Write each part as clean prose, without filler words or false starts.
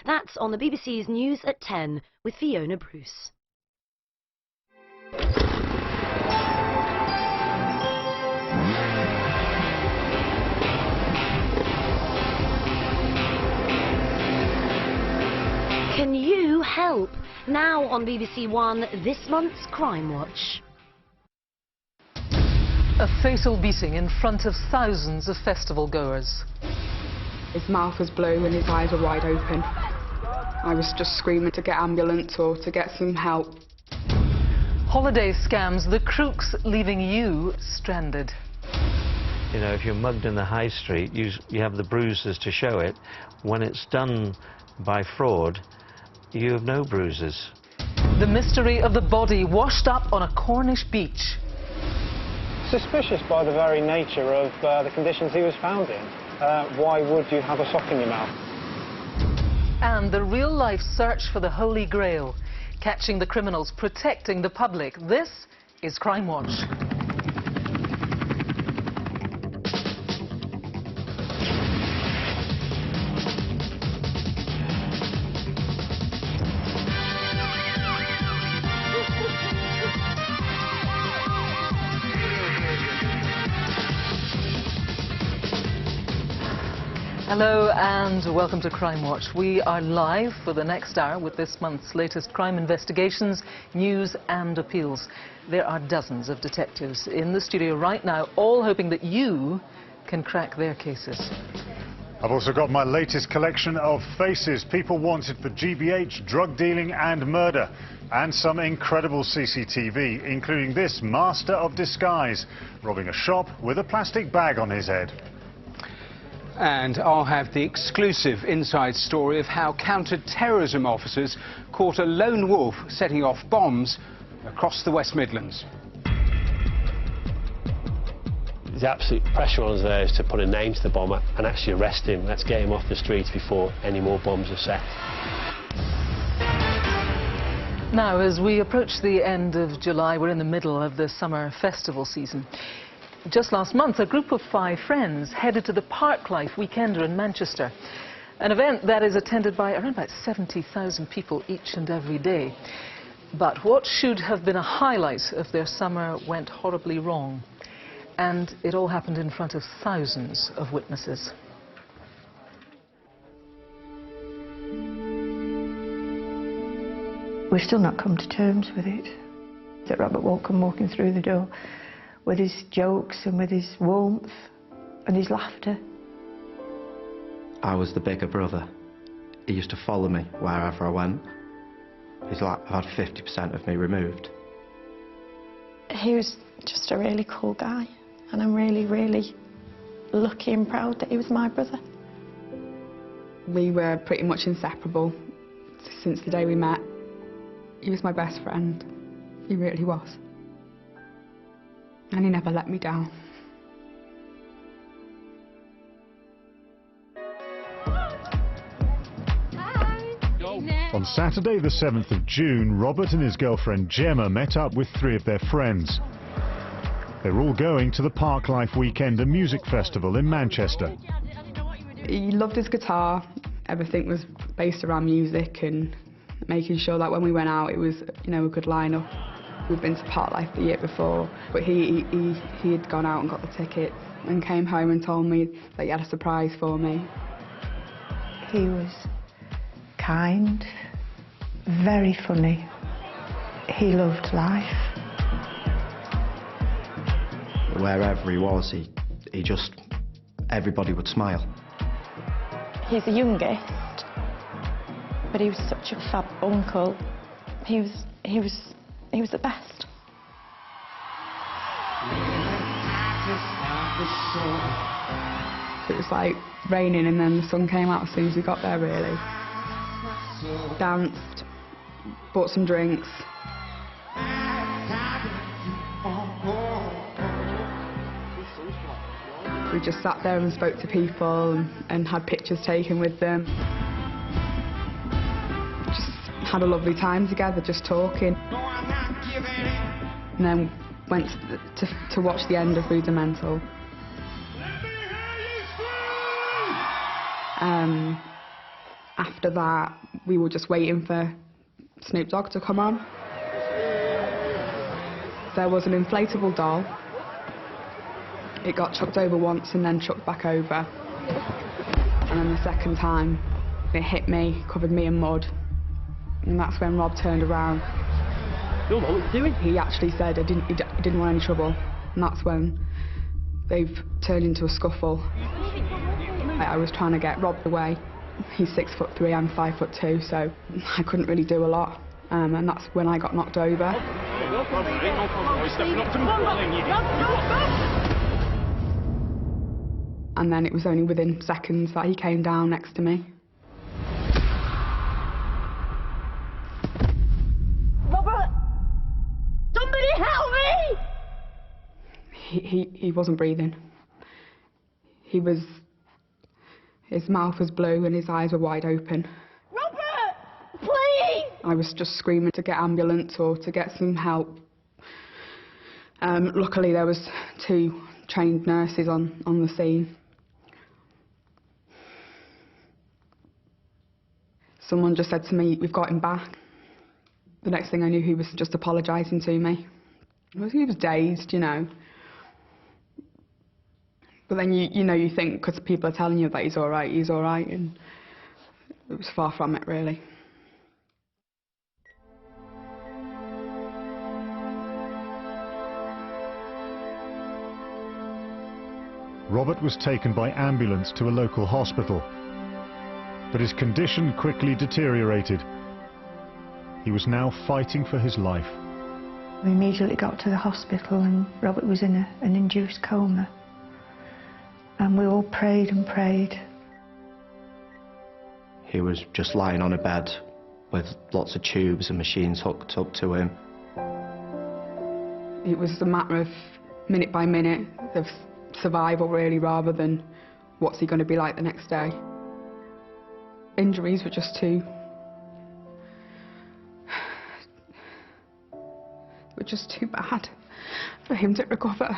That's on the BBC's News at 10 with Fiona Bruce. Can you help? Now on BBC One, this month's Crimewatch. A fatal beating in front of thousands of festival goers. His mouth was blue and his eyes were wide open. I was just screaming to get ambulance or to get some help. Holiday scams, the crooks leaving you stranded. You know, if you're mugged in the high street, you have the bruises to show it. When it's done by fraud, you have no bruises. The mystery of the body washed up on a Cornish beach. Suspicious by the very nature of the conditions he was found in. Why would you have a sock in your mouth? And the real-life search for the Holy Grail. Catching the criminals, protecting the public. This is Crimewatch. Hello and welcome to Crimewatch. We are live for the next hour with this month's latest crime investigations, news and appeals. There are dozens of detectives in the studio right now, all hoping that you can crack their cases. I've also got my latest collection of faces, people wanted for GBH, drug dealing and murder. And some incredible CCTV, including this master of disguise, robbing a shop with a plastic bag on his head. And I'll have the exclusive inside story of how counter-terrorism officers caught a lone wolf setting off bombs across the West Midlands. The absolute pressure on us there is to put a name to the bomber and actually arrest him. Let's get him off the streets before any more bombs are set. Now, as we approach the end of July, we're in the middle of the summer festival season. Just last month, a group of 5 friends headed to the Parklife Weekender in Manchester, an event that is attended by around about 70,000 people each and every day. But what should have been a highlight of their summer went horribly wrong, and it all happened in front of thousands of witnesses. We've still not come to terms with it. That Robert won't come walking through the door with his jokes and with his warmth and his laughter. I was the bigger brother. He used to follow me wherever I went. He's like, I've had 50% of me removed. He was just a really cool guy, and I'm really, really lucky and proud that he was my brother. We were pretty much inseparable since the day we met. He was my best friend. He really was. And he never let me down. On Saturday, the 7th of June, Robert and his girlfriend Gemma met up with 3 of their friends. They were all going to the Parklife Weekender music festival in Manchester. He loved his guitar. Everything was based around music and making sure that when we went out it was, you know, a good lineup. We'd been to Parklife the year before, but he had gone out and got the tickets and came home and told me that he had a surprise for me. He was kind, very funny. He loved life. Wherever he was, he just, everybody would smile. He's the youngest, but he was such a fab uncle. He was the best. It was like raining and then the sun came out as soon as we got there, really. Danced, bought some drinks. We just sat there and spoke to people and had pictures taken with them. Just had a lovely time together, just talking. And then went to watch the end of Rudimental. After that, we were just waiting for Snoop Dogg to come on. There was an inflatable doll. It got chucked over once and then chucked back over. And then the second time, it hit me, covered me in mud. And that's when Rob turned around. What are you doing? He actually said he didn't want any trouble. And that's when they've turned into a scuffle. I was trying to get Rob away. He's 6'3", I'm 5'2", so I couldn't really do a lot. And that's when I got knocked over. And then it was only within seconds that he came down next to me. Robert! Somebody help me! He wasn't breathing. His mouth was blue and his eyes were wide open. Robert! Please! I was just screaming to get ambulance or to get some help. Luckily there was 2 trained nurses on the scene. Someone just said to me, "We've got him back." The next thing I knew, he was just apologising to me. He was dazed, you know. But then you think, because people are telling you that he's all right, and it was far from it, really. Robert was taken by ambulance to a local hospital, but his condition quickly deteriorated. He was now fighting for his life. We immediately got to the hospital and Robert was in an induced coma. And we all prayed and prayed. He was just lying on a bed with lots of tubes and machines hooked up to him. It was a matter of minute by minute of survival, really, rather than what's he going to be like the next day. Injuries were just too bad for him to recover.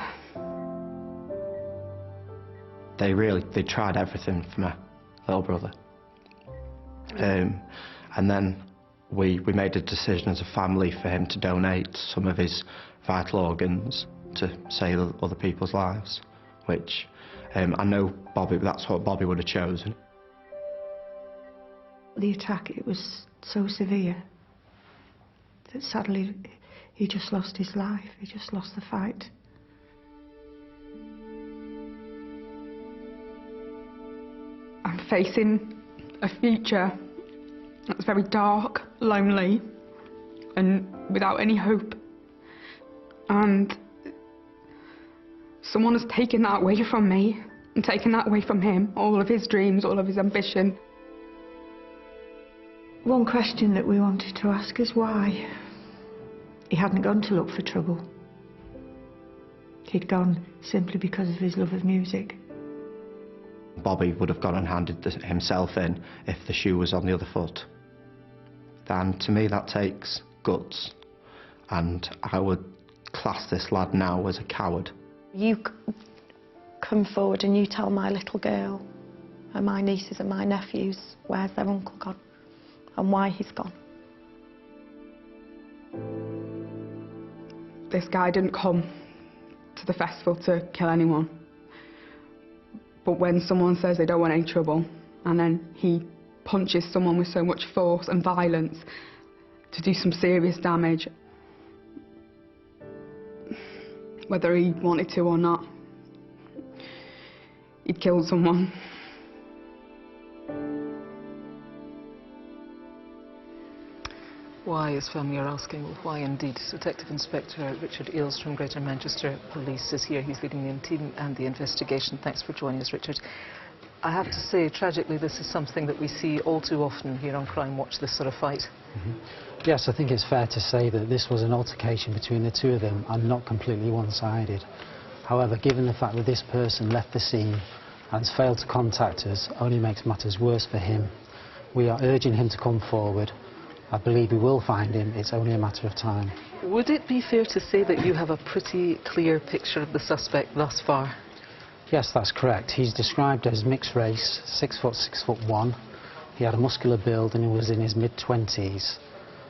They tried everything for my little brother. And then we made a decision as a family for him to donate some of his vital organs to save other people's lives, which I know that's what Bobby would have chosen. The attack, it was so severe that sadly he just lost his life, he just lost the fight. I'm facing a future that's very dark, lonely, and without any hope. And someone has taken that away from me and taken that away from him, all of his dreams, all of his ambition. One question that we wanted to ask is why. He hadn't gone to look for trouble. He'd gone simply because of his love of music. Bobby would have gone and handed himself in if the shoe was on the other foot. And to me that takes guts, and I would class this lad now as a coward. You come forward and you tell my little girl and my nieces and my nephews where's their uncle gone and why he's gone. This guy didn't come to the festival to kill anyone. But when someone says they don't want any trouble, and then he punches someone with so much force and violence to do some serious damage, whether he wanted to or not, he'd killed someone. Why, his family are asking, why indeed? Detective Inspector Richard Eales from Greater Manchester Police is here. He's leading the team and the investigation. Thanks for joining us, Richard. I have to say, tragically, this is something that we see all too often here on Crimewatch, this sort of fight. Yes, I think it's fair to say that this was an altercation between the two of them and not completely one-sided. However, given the fact that this person left the scene and has failed to contact us, only makes matters worse for him. We are urging him to come forward. I believe we will find him. It's only a matter of time. Would it be fair to say that you have a pretty clear picture of the suspect thus far? Yes, that's correct. He's described as mixed race, 6 foot 6'1", He had a muscular build and he was in his mid-20s.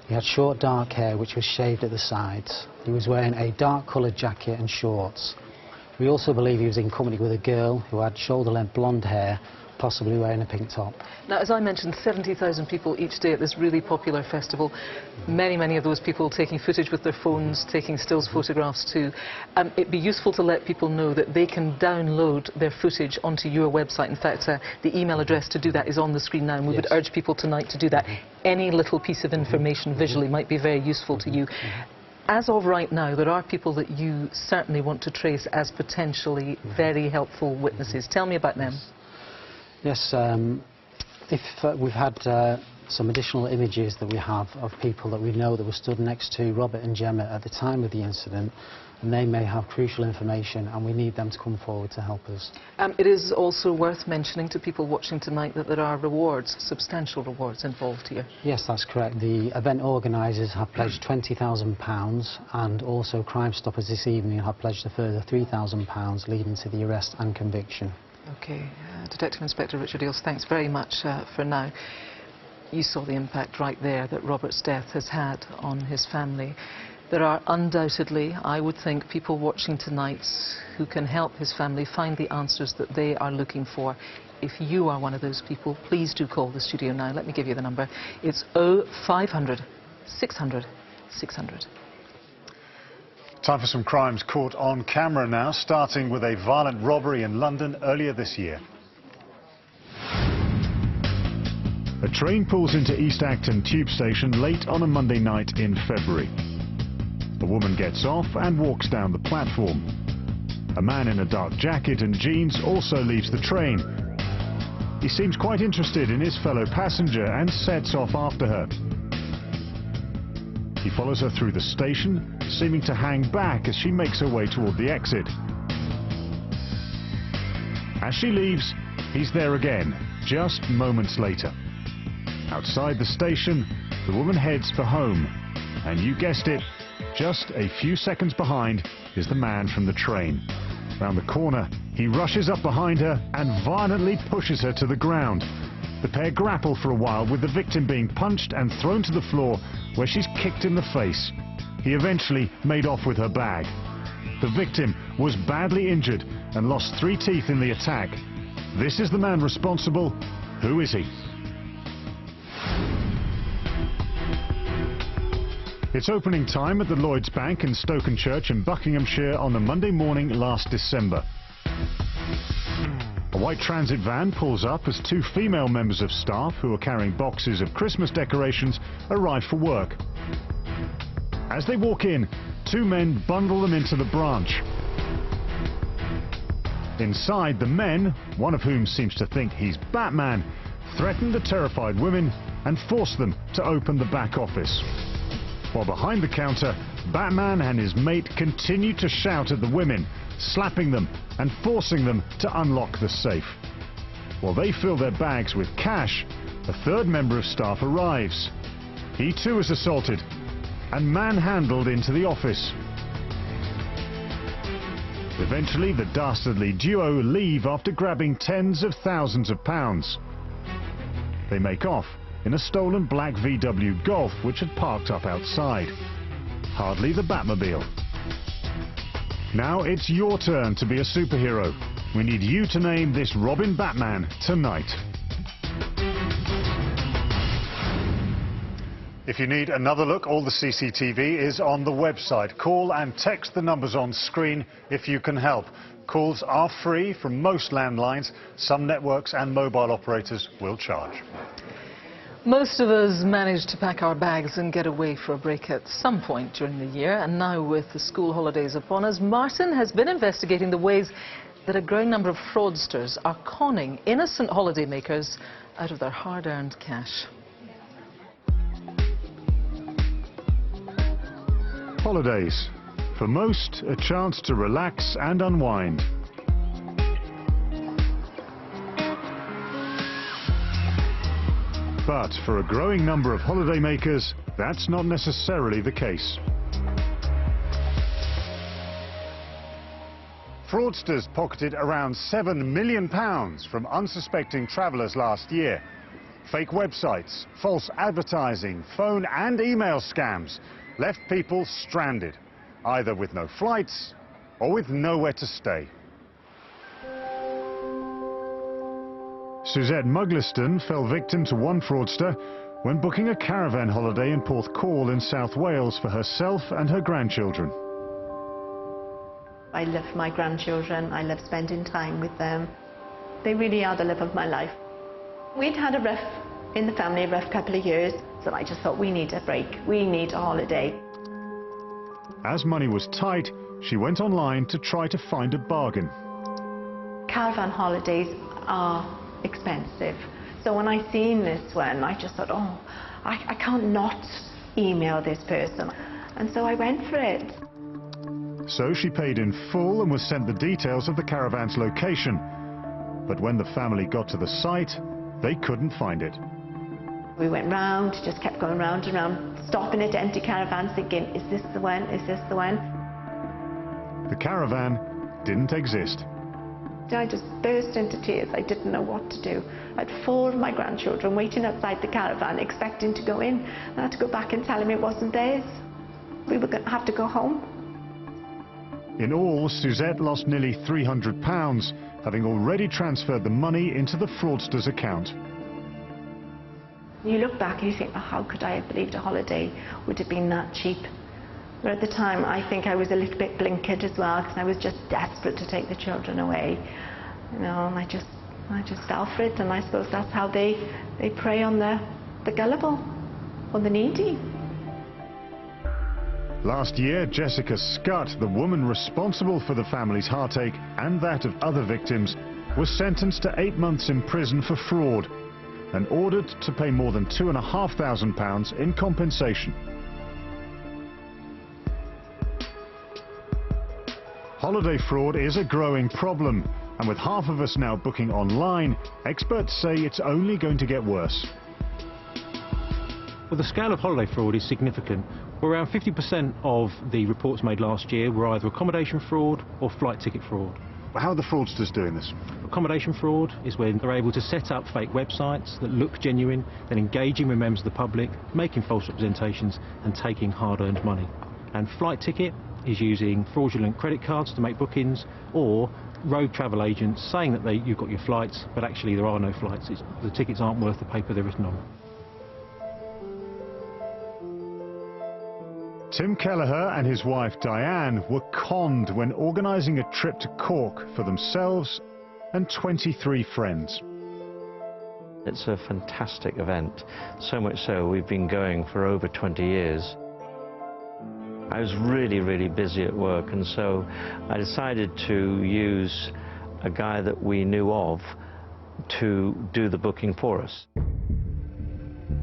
He had short dark hair which was shaved at the sides. He was wearing a dark coloured jacket and shorts. We also believe he was in company with a girl who had shoulder-length blonde hair, possibly wearing a pink top. Now, as I mentioned, 70,000 people each day at this really popular festival. Many of those people taking footage with their phones, taking stills photographs too. It'd be useful to let people know that they can download their footage onto your website. In fact, the email address to do that is on the screen now, and we would urge people tonight to do that. Any little piece of information visually might be very useful to you. As of right now, there are people that you certainly want to trace as potentially very helpful witnesses. Tell me about them. Yes, we've had some additional images that we have of people that we know that were stood next to Robert and Gemma at the time of the incident, and they may have crucial information and we need them to come forward to help us. It is also worth mentioning to people watching tonight that there are rewards, substantial rewards involved here. Yes, that's correct. The event organisers have pledged £20,000 and also Crime Stoppers this evening have pledged a further £3,000 leading to the arrest and conviction. OK, Detective Inspector Richard Eales, thanks very much for now. You saw the impact right there that Robert's death has had on his family. There are undoubtedly, I would think, people watching tonight who can help his family find the answers that they are looking for. If you are one of those people, please do call the studio now. Let me give you the number. It's 0500 600 600. Time for some crimes caught on camera now, starting with a violent robbery in London earlier this year. A train pulls into East Acton tube station late on a Monday night in February. A woman gets off and walks down the platform. A man in a dark jacket and jeans also leaves the train. He seems quite interested in his fellow passenger and sets off after her. He follows her through the station, seeming to hang back as she makes her way toward the exit. As she leaves, he's there again, just moments later. Outside the station, the woman heads for home. And you guessed it, just a few seconds behind is the man from the train. Round the corner, he rushes up behind her and violently pushes her to the ground. The pair grapple for a while, with the victim being punched and thrown to the floor, where she's kicked in the face. He eventually made off with her bag. The victim was badly injured and lost 3 teeth in the attack. This is the man responsible. Who is he? It's opening time at the Lloyds Bank in Stokenchurch in Buckinghamshire on the Monday morning last December. A white transit van pulls up as 2 female members of staff who are carrying boxes of Christmas decorations arrive for work. As they walk in, 2 men bundle them into the branch. Inside, the men, one of whom seems to think he's Batman, threaten the terrified women and force them to open the back office. While behind the counter, Batman and his mate continue to shout at the women, slapping them and forcing them to unlock the safe. While they fill their bags with cash, a 3rd member of staff arrives. He too is assaulted and manhandled into the office. Eventually, the dastardly duo leave after grabbing tens of thousands of pounds. They make off in a stolen black VW Golf which had parked up outside. Hardly the Batmobile. Now it's your turn to be a superhero. We need you to name this Robin Batman tonight. If you need another look, all the CCTV is on the website. Call and text the numbers on screen if you can help. Calls are free from most landlines. Some networks and mobile operators will charge. Most of us manage to pack our bags and get away for a break at some point during the year, and now with the school holidays upon us, Martin has been investigating the ways that a growing number of fraudsters are conning innocent holidaymakers out of their hard-earned cash. Holidays. For most, a chance to relax and unwind. But for a growing number of holidaymakers, that's not necessarily the case. Fraudsters pocketed around £7 million from unsuspecting travellers last year. Fake websites, false advertising, phone and email scams left people stranded, either with no flights or with nowhere to stay. Suzette Mugliston fell victim to one fraudster when booking a caravan holiday in Porthcawl in South Wales for herself and her grandchildren. I love my grandchildren, I love spending time with them. They really are the love of my life. We'd had a rough couple of years, so I just thought we need a break, we need a holiday. As money was tight, she went online to try to find a bargain. Caravan holidays are expensive. So when I seen this one, I just thought, oh, I can't not email this person. And so I went for it. So she paid in full and was sent the details of the caravan's location. But when the family got to the site, they couldn't find it. We went round, just kept going round and round, stopping at empty caravans thinking, is this the one, is this the one? The caravan didn't exist. I just burst into tears. I didn't know what to do. I had 4 of my grandchildren waiting outside the caravan expecting to go in. I had to go back and tell them it wasn't theirs. We were going to have to go home. In all, Suzette lost nearly £300, having already transferred the money into the fraudster's account. You look back and you think, oh, how could I have believed a holiday would have been that cheap? But at the time, I think I was a little bit blinkered as well, because I was just desperate to take the children away. You know, and I just fell for it, and I suppose that's how they prey on the gullible, on the needy. Last year, Jessica Scott, the woman responsible for the family's heartache and that of other victims, was sentenced to 8 months in prison for fraud and ordered to pay more than £2,500 in compensation. Holiday fraud is a growing problem, and with half of us now booking online, experts say it's only going to get worse. Well, the scale of holiday fraud is significant. Around 50% of the reports made last year were either accommodation fraud or flight ticket fraud. How are the fraudsters doing this? Accommodation fraud is when they're able to set up fake websites that look genuine, then engaging with members of the public, making false representations and taking hard-earned money. And flight ticket is using fraudulent credit cards to make bookings, or rogue travel agents saying that you've got your flights, but actually there are no flights. The tickets aren't worth the paper they're written on. Tim Kelleher and his wife Diane were conned when organising a trip to Cork for themselves and 23 friends. It's a fantastic event, so much so we've been going for over 20 years. I was really busy at work, and so I decided to use a guy that we knew of to do the booking for us.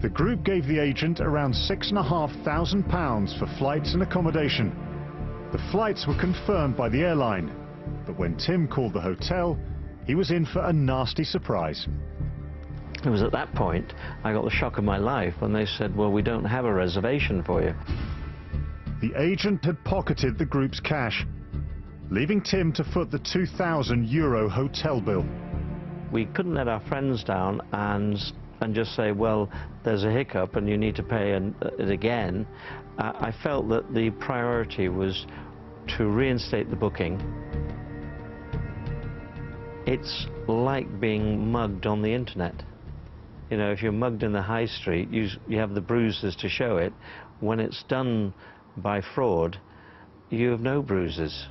The group gave the agent around £6,500 for flights and accommodation. The flights were confirmed by the airline, but when Tim called the hotel, he was in for a nasty surprise. It was at that point I got the shock of my life when they said, well, we don't have a reservation for you. The agent had pocketed the group's cash, leaving Tim to foot the €2,000 hotel bill. We couldn't let our friends down and just say, well, there's a hiccup and you need to pay it again. I felt that the priority was to reinstate the booking. It's like being mugged on the internet. You know, if you're mugged in the high street, you have the bruises to show it. When it's done by fraud, you have no bruises.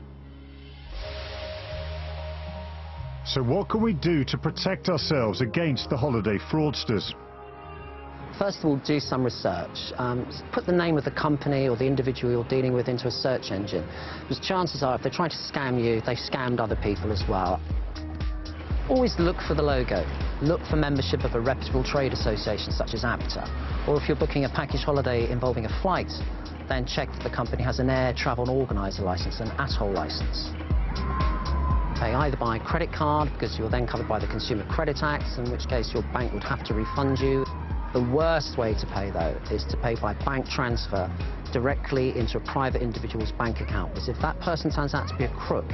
So what can we do to protect ourselves against the holiday fraudsters? First of all, do some research. Put the name of the company or the individual you're dealing with into a search engine, because chances are if they're trying to scam you, they've scammed other people as well. Always look for the logo. Look for membership of a reputable trade association such as APTA. Or if you're booking a package holiday involving a flight, then check that the company has an air travel organiser licence, an ATOL licence. Pay either by credit card, because you're then covered by the Consumer Credit Act, in which case your bank would have to refund you. The worst way to pay, though, is to pay by bank transfer directly into a private individual's bank account, because if that person turns out to be a crook,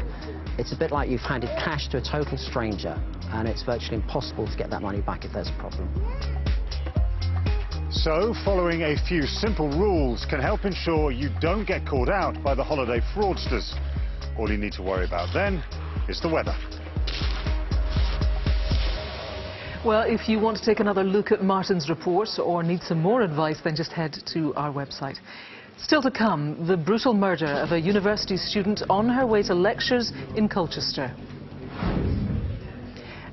it's a bit like you've handed cash to a total stranger, and it's virtually impossible to get that money back if there's a problem. So, following a few simple rules can help ensure you don't get caught out by the holiday fraudsters. All you need to worry about then is the weather. Well, if you want to take another look at Martin's report or need some more advice, then just head to our website. Still to come, the brutal murder of a university student on her way to lectures in Colchester.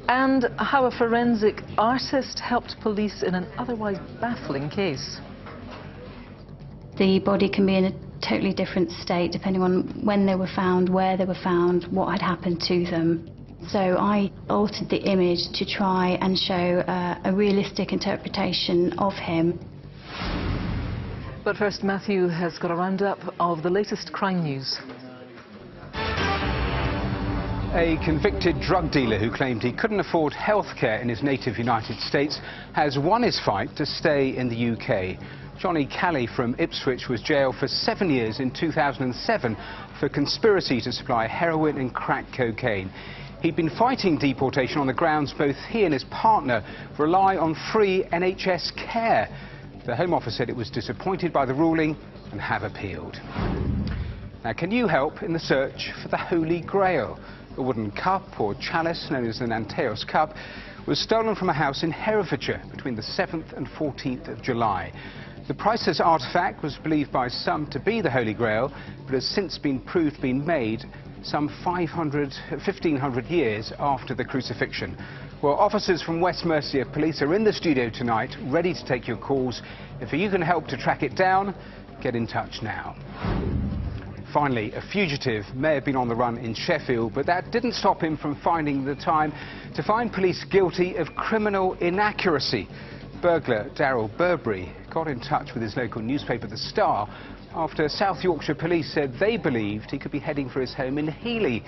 And how a forensic artist helped police in an otherwise baffling case. The body can be in a totally different state depending on when they were found, where they were found, what had happened to them. So I altered the image to try and show a realistic interpretation of him. But first, Matthew has got a roundup of the latest crime news. A convicted drug dealer who claimed he couldn't afford health care in his native United States has won his fight to stay in the UK. Johnny Calley from Ipswich was jailed for 7 years in 2007 for conspiracy to supply heroin and crack cocaine. He'd been fighting deportation on the grounds both he and his partner rely on free NHS care. The Home Office said it was disappointed by the ruling and have appealed. Now, can you help in the search for the Holy Grail? A wooden cup or chalice known as the Nanteos cup was stolen from a house in Herefordshire between the 7th and 14th of July. The priceless artefact was believed by some to be the Holy Grail, but has since been proved to be made some 1,500 years after the crucifixion. Well, officers from West Mercia Police are in the studio tonight, ready to take your calls. If you can help to track it down, get in touch now. Finally, a fugitive may have been on the run in Sheffield, but that didn't stop him from finding the time to find police guilty of criminal inaccuracy. Burglar Daryl Burberry got in touch with his local newspaper, The Star, after South Yorkshire police said they believed he could be heading for his home in Heeley.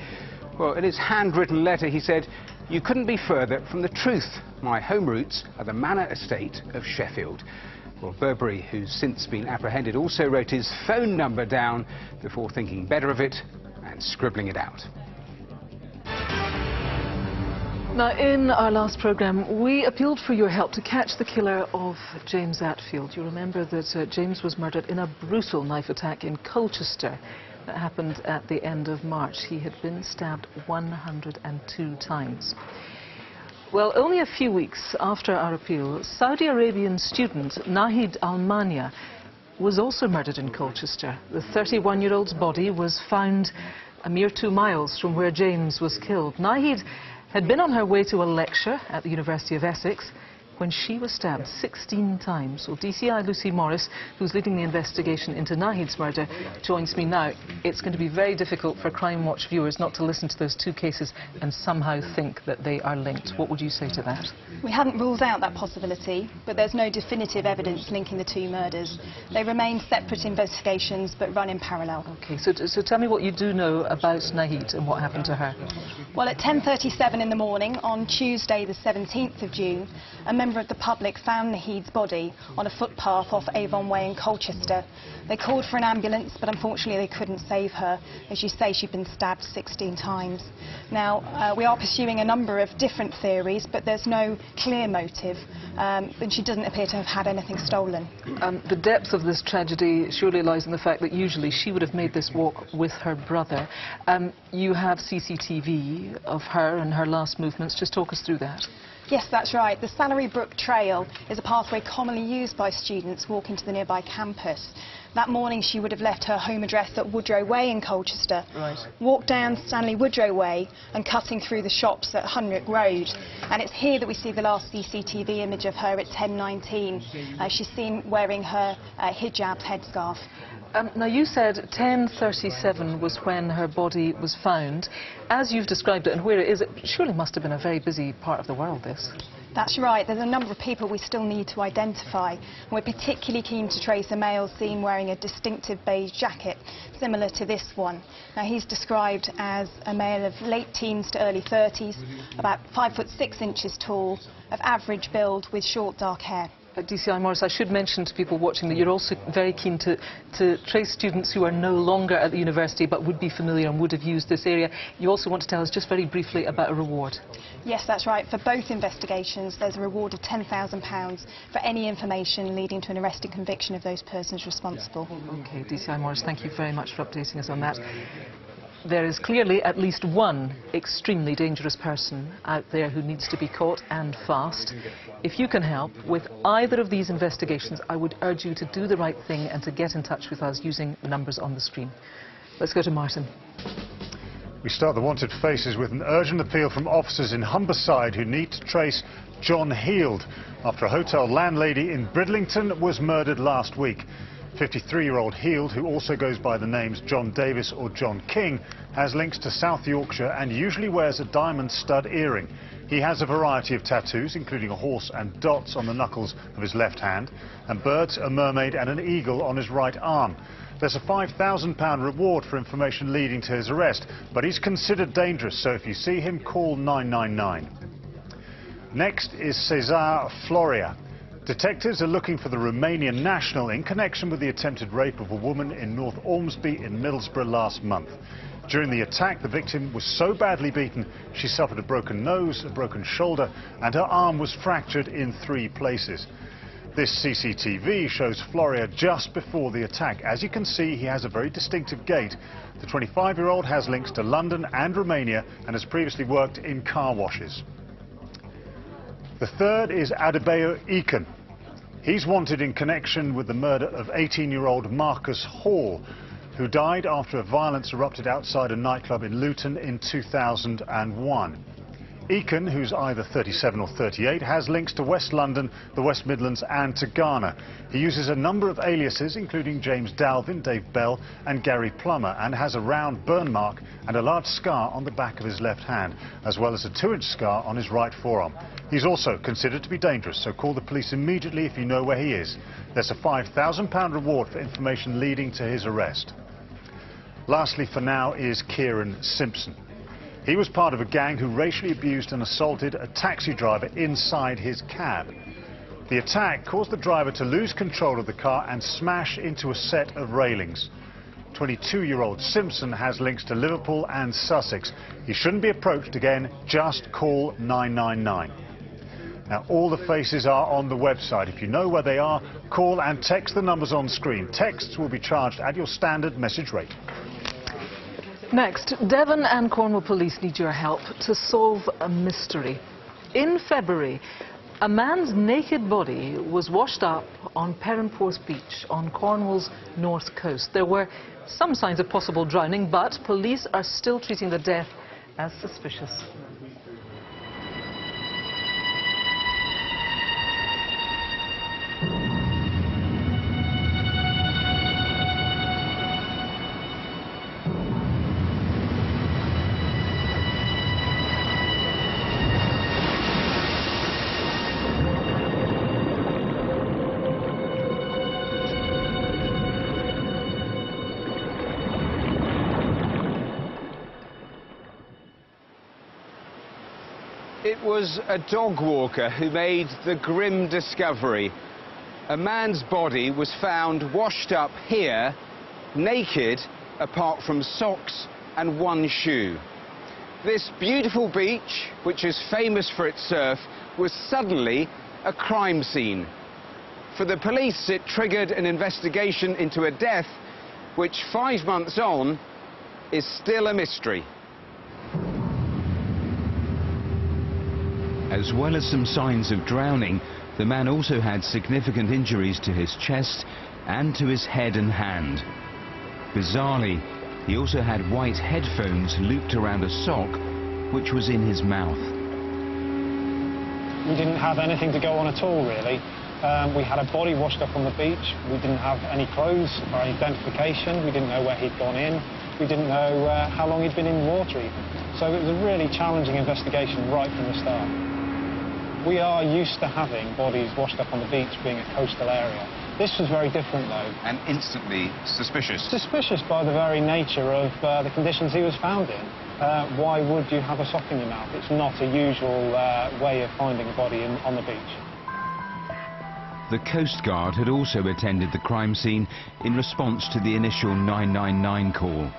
Well, in his handwritten letter, he said, "You couldn't be further from the truth. My home roots are the Manor Estate of Sheffield." Well, Burberry, who's since been apprehended, also wrote his phone number down before thinking better of it and scribbling it out. Now, in our last programme, we appealed for your help to catch the killer of James Atfield. You remember that James was murdered in a brutal knife attack in Colchester that happened at the end of March. He had been stabbed 102 times. Well, only a few weeks after our appeal, Saudi Arabian student Nahid Al-Mania was also murdered in Colchester. The 31-year-old's body was found a mere 2 miles from where James was killed. Nahid had been on her way to a lecture at the University of Essex when she was stabbed 16 times. Well, DCI Lucy Morris, who's leading the investigation into Nahid's murder, joins me now. It's going to be very difficult for Crimewatch viewers not to listen to those two cases and somehow think that they are linked. What would you say to that? We hadn't ruled out that possibility, but there's no definitive evidence linking the two murders. They remain separate investigations, but run in parallel. OK, so tell me what you do know about Nahid and what happened to her. Well, at 10:37 in the morning on Tuesday the 17th of June, a member of the public found Nahid's body on a footpath off Avon Way in Colchester. They called for an ambulance, but unfortunately they couldn't save her. As you say, she'd been stabbed 16 times. Now, we are pursuing a number of different theories, but there's no clear motive, and she doesn't appear to have had anything stolen. The depth of this tragedy surely lies in the fact that usually she would have made this walk with her brother. You have CCTV of her and her last movements. Just talk us through that. Yes, that's right. The Salary Brook Trail is a pathway commonly used by students walking to the nearby campus. That morning she would have left her home address at Woodrow Way in Colchester, walked down Stanley Woodrow Way and cutting through the shops at Hunrick Road. And it's here that we see the last CCTV image of her at 10:19. She's seen wearing her hijab headscarf. Now, you said 10:37 was when her body was found. As you've described it and where it is, it surely must have been a very busy part of the world, this. That's right. There's a number of people we still need to identify. We're particularly keen to trace a male seen wearing a distinctive beige jacket, similar to this one. Now, he's described as a male of late teens to early 30s, about 5'6" tall, of average build with short dark hair. DCI Morris, I should mention to people watching that you're also very keen to trace students who are no longer at the university but would be familiar and would have used this area. You also want to tell us just very briefly about a reward. Yes, that's right. For both investigations, there's a reward of £10,000 for any information leading to an arrest and conviction of those persons responsible. OK, DCI Morris, thank you very much for updating us on that. There is clearly at least one extremely dangerous person out there who needs to be caught, and fast. If you can help with either of these investigations, I would urge you to do the right thing and to get in touch with us using the numbers on the screen. Let's go to Martin. We start the Wanted Faces with an urgent appeal from officers in Humberside who need to trace John Heald after a hotel landlady in Bridlington was murdered last week. 53-year-old Heald, who also goes by the names John Davis or John King, has links to South Yorkshire and usually wears a diamond stud earring. He has a variety of tattoos, including a horse and dots on the knuckles of his left hand, and birds, a mermaid and an eagle on his right arm. There's a £5,000 reward for information leading to his arrest, but he's considered dangerous, so if you see him, call 999. Next is Cesar Florea. Detectives are looking for the Romanian national in connection with the attempted rape of a woman in North Ormsby in Middlesbrough last month. During the attack, the victim was so badly beaten she suffered a broken nose, a broken shoulder, and her arm was fractured in 3 places. This CCTV shows Florea just before the attack. As you can see, he has a very distinctive gait. The 25-year-old has links to London and Romania and has previously worked in car washes. The third is Adebayo Ekan. He's wanted in connection with the murder of 18-year-old Marcus Hall, who died after a violence erupted outside a nightclub in Luton in 2001. Ekan, who's either 37 or 38, has links to West London, the West Midlands and to Ghana. He uses a number of aliases, including James Dalvin, Dave Bell and Gary Plummer, and has a round burn mark and a large scar on the back of his left hand, as well as a 2-inch scar on his right forearm. He's also considered to be dangerous, so call the police immediately if you know where he is. There's a £5,000 reward for information leading to his arrest. Lastly for now is Kieran Simpson. He was part of a gang who racially abused and assaulted a taxi driver inside his cab. The attack caused the driver to lose control of the car and smash into a set of railings. 22-year-old Simpson has links to Liverpool and Sussex. He shouldn't be approached again, just call 999. Now, all the faces are on the website. If you know where they are, call and text the numbers on screen. Texts will be charged at your standard message rate. Next, Devon and Cornwall police need your help to solve a mystery. In February, a man's naked body was washed up on Perranporth Beach on Cornwall's north coast. There were some signs of possible drowning, but police are still treating the death as suspicious. It was a dog walker who made the grim discovery. A man's body was found washed up here, naked, apart from socks and one shoe. This beautiful beach, which is famous for its surf, was suddenly a crime scene. For the police, it triggered an investigation into a death which 5 months on is still a mystery. As well as some signs of drowning, the man also had significant injuries to his chest and to his head and hand. Bizarrely, he also had white headphones looped around a sock, which was in his mouth. We didn't have anything to go on at all, really. We had a body washed up on the beach. We didn't have any clothes or identification. We didn't know where he'd gone in. We didn't know how long he'd been in the water even. So it was a really challenging investigation right from the start. We are used to having bodies washed up on the beach being a coastal area. This was very different, though. And instantly suspicious. Suspicious by the very nature of the conditions he was found in. Why would you have a sock in your mouth? It's not a usual way of finding a body on the beach. The Coast Guard had also attended the crime scene in response to the initial 999 call.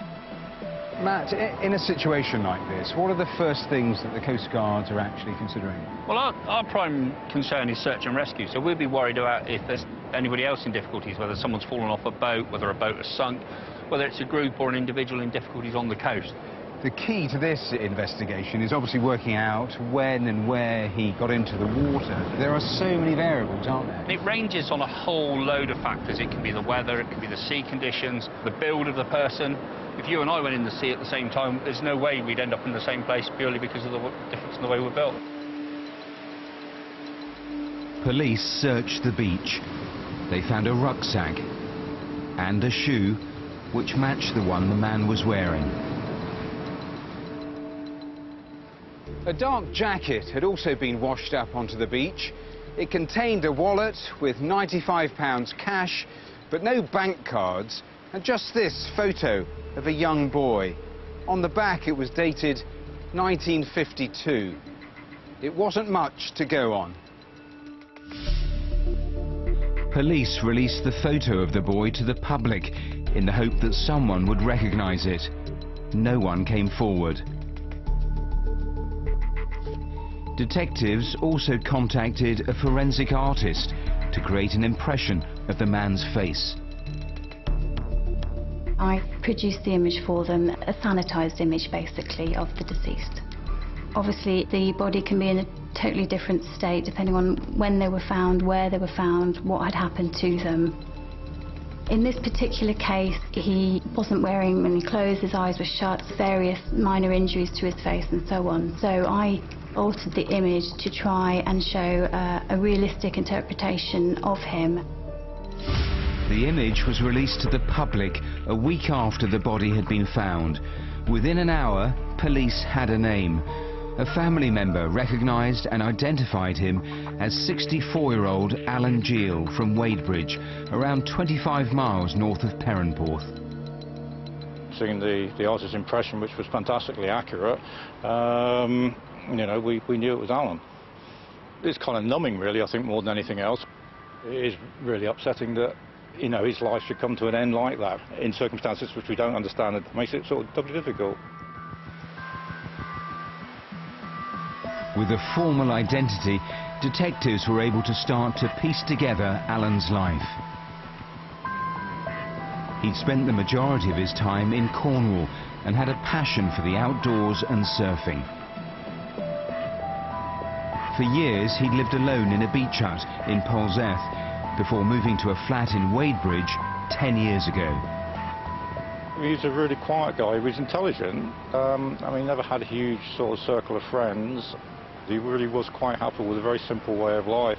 Matt, in a situation like this, what are the first things that the Coast Guards are actually considering? Well, our prime concern is search and rescue, so we'd be worried about if there's anybody else in difficulties, whether someone's fallen off a boat, whether a boat has sunk, whether it's a group or an individual in difficulties on the coast. The key to this investigation is obviously working out when and where he got into the water. There are so many variables, aren't there? It ranges on a whole load of factors. It can be the weather, it can be the sea conditions, the build of the person. If you and I went in the sea at the same time, there's no way we'd end up in the same place purely because of the difference in the way we're built. Police searched the beach. They found a rucksack and a shoe which matched the one the man was wearing. A dark jacket had also been washed up onto the beach. It contained a wallet with £95 cash, but no bank cards, and just this photo of a young boy. On the back it was dated 1952. It wasn't much to go on. Police released the photo of the boy to the public in the hope that someone would recognise it. No one came forward. Detectives also contacted a forensic artist to create an impression of the man's face. I produced the image for them, a sanitised image basically of the deceased. Obviously the body can be in a totally different state depending on when they were found, where they were found, what had happened to them. In this particular case, he wasn't wearing any clothes, his eyes were shut, various minor injuries to his face and so on. So I altered the image to try and show a realistic interpretation of him. The image was released to the public a week after the body had been found. Within an hour, police had a name. A family member recognised and identified him as 64-year-old Alan Geel from Wadebridge, around 25 miles north of Perranporth. Seeing the artist's impression, which was fantastically accurate, you know, we knew it was Alan. It's kind of numbing, really, I think, more than anything else. It is really upsetting that, you know, his life should come to an end like that, in circumstances which we don't understand. It makes it sort of doubly difficult. With a formal identity, detectives were able to start to piece together Alan's life. He'd spent the majority of his time in Cornwall and had a passion for the outdoors and surfing. For years, he'd lived alone in a beach hut in Polzeath before moving to a flat in Wadebridge 10 years ago. He's a really quiet guy. He was intelligent. I mean, he never had a huge sort of circle of friends. He really was quite happy with a very simple way of life.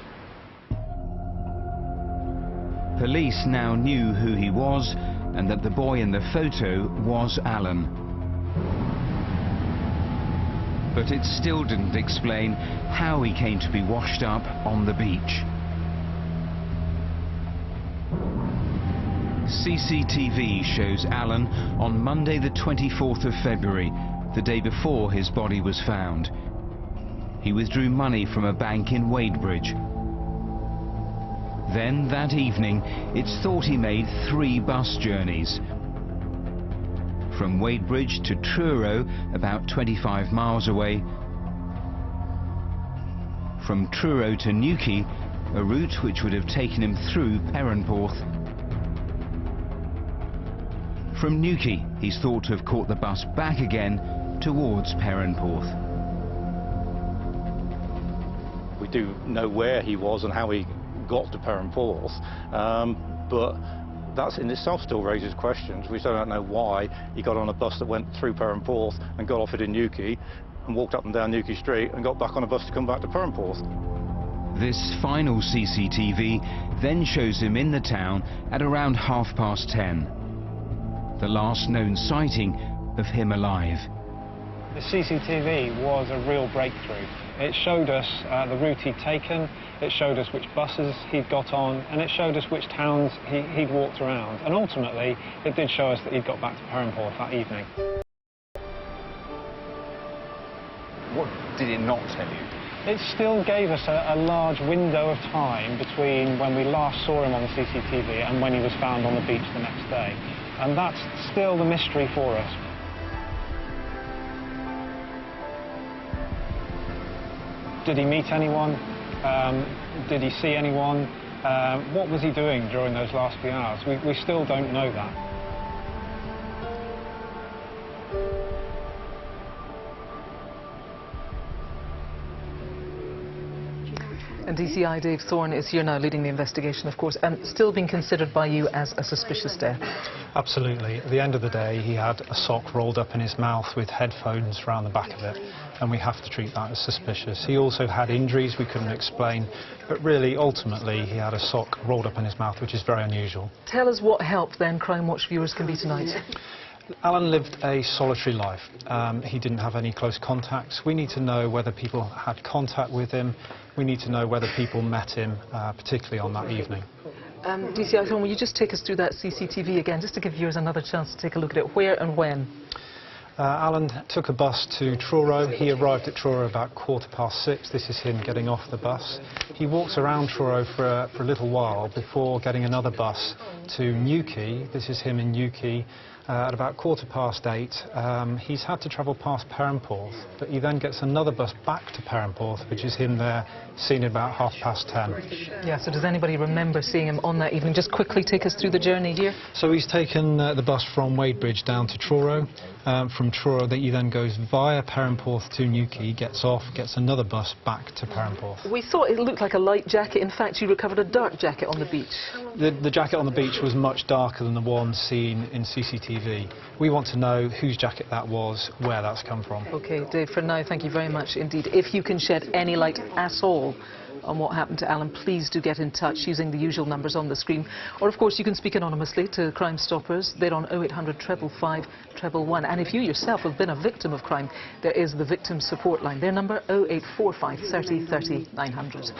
Police now knew who he was and that the boy in the photo was Alan. But it still didn't explain how he came to be washed up on the beach. CCTV shows Alan on Monday the 24th of February, the day before his body was found. He withdrew money from a bank in Wadebridge. Then, that evening, it's thought he made 3 bus journeys. From Wadebridge to Truro, about 25 miles away. From Truro to Newquay, a route which would have taken him through Perranporth. From Newquay, he's thought to have caught the bus back again towards Perranporth. We do know where he was and how he got to Perranporth, but that in itself still raises questions. We still don't know why he got on a bus that went through Perranporth and got off it in Newquay and walked up and down Newquay Street and got back on a bus to come back to Perranporth. This final CCTV then shows him in the town at around 10:30. The last known sighting of him alive. The CCTV was a real breakthrough. It showed us the route he'd taken, it showed us which buses he'd got on, and it showed us which towns he'd walked around. And ultimately, it did show us that he'd got back to Perranporth that evening. What did it not tell you? It still gave us a large window of time between when we last saw him on the CCTV and when he was found on the beach the next day. And that's still the mystery for us. Did he meet anyone? Did he see anyone? What was he doing during those last few hours? We still don't know that. And DCI Dave Thorne is here now leading the investigation, of course, and still being considered by you as a suspicious death. Absolutely. At the end of the day, he had a sock rolled up in his mouth with headphones around the back of it, and we have to treat that as suspicious. He also had injuries we couldn't explain, but really, ultimately, he had a sock rolled up in his mouth, which is very unusual. Tell us what help, then, Crimewatch viewers can be tonight. Alan lived a solitary life. He didn't have any close contacts. We need to know whether people had contact with him. We need to know whether people met him, particularly on that evening. DCI Thorne, will you just take us through that CCTV again, just to give viewers another chance to take a look at it? Where and when? Alan took a bus to Truro. He arrived at Truro about 6:15. This is him getting off the bus. He walks around Truro for a little while before getting another bus to Newquay. This is him in Newquay. At about 8:15, he's had to travel past Perranporth, but he then gets another bus back to Perranporth, which is him there, seen at about 10:30. Yeah, so does anybody remember seeing him on that evening? Just quickly take us through the journey here. So he's taken the bus from Wadebridge down to Truro. From Truro, he then goes via Perranporth to Newquay, gets off, gets another bus back to Perranporth. We thought it looked like a light jacket. In fact, you recovered a dark jacket on the beach. The jacket on the beach was much darker than the one seen in CCTV. We want to know whose jacket that was, where that's come from. OK, Dave, for now, thank you very much indeed. If you can shed any light at all on what happened to Alan, please do get in touch using the usual numbers on the screen. Or, of course, you can speak anonymously to Crime Stoppers. They're on 0800 555 111. And if you yourself have been a victim of crime, there is the Victim Support Line. Their number, 0845 30 30 900.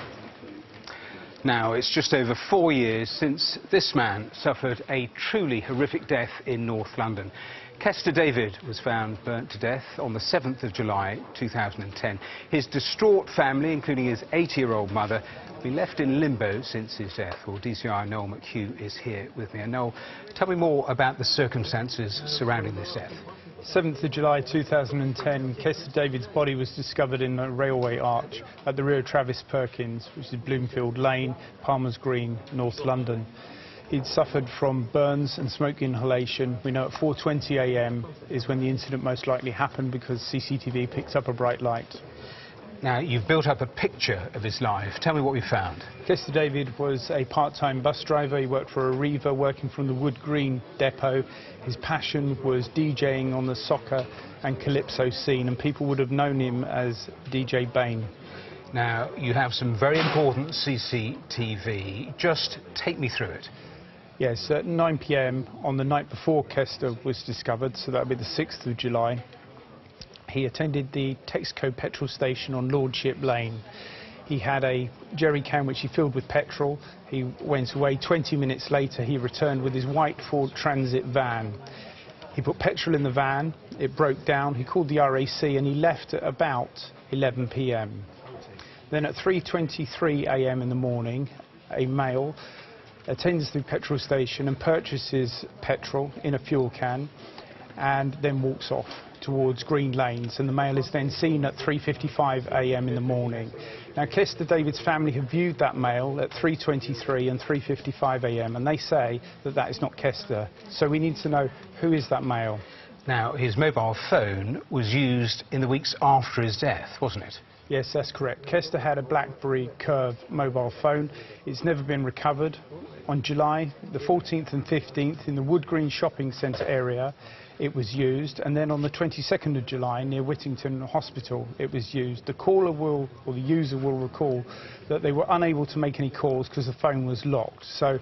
Now, it's just over 4 years since this man suffered a truly horrific death in North London. Kester David was found burnt to death on the 7th of July 2010. His distraught family, including his 80-year-old mother, have been left in limbo since his death. Well, DCI Noel McHugh is here with me. And Noel, tell me more about the circumstances surrounding this death. 7th of July 2010, Kester David's body was discovered in a railway arch at the rear of Travis Perkins, which is Bloomfield Lane, Palmer's Green, North London. He'd suffered from burns and smoke inhalation. We know at 4:20 a.m. is when the incident most likely happened because CCTV picked up a bright light. Now, you've built up a picture of his life. Tell me what we found. Kester David was a part-time bus driver. He worked for Arriva, working from the Wood Green depot. His passion was DJing on the soccer and calypso scene, and people would have known him as DJ Bain. Now, you have some very important CCTV. Just take me through it. Yes, at 9 p.m. on the night before Kester was discovered, so that would be the 6th of July, he attended the Texaco petrol station on Lordship Lane. He had a jerry can which he filled with petrol. He went away. 20 minutes later, he returned with his white Ford Transit van. He put petrol in the van, it broke down, he called the RAC and he left at about 11 p.m. Then at 3:23 a.m. in the morning, a male attends the petrol station and purchases petrol in a fuel can and then walks off towards Green Lanes, and the male is then seen at 3:55 a.m. in the morning. Now, Kester David's family have viewed that male at 3:23 and 3:55 a.m. and they say that that is not Kester. So we need to know who is that male. Now, his mobile phone was used in the weeks after his death, wasn't it? Yes, that's correct. Kester had a BlackBerry Curve mobile phone. It's never been recovered. On July the 14th and 15th in the Wood Green shopping centre area, it was used, and then on the 22nd of July near Whittington Hospital it was used. The caller will, or the user will recall that they were unable to make any calls because the phone was locked. So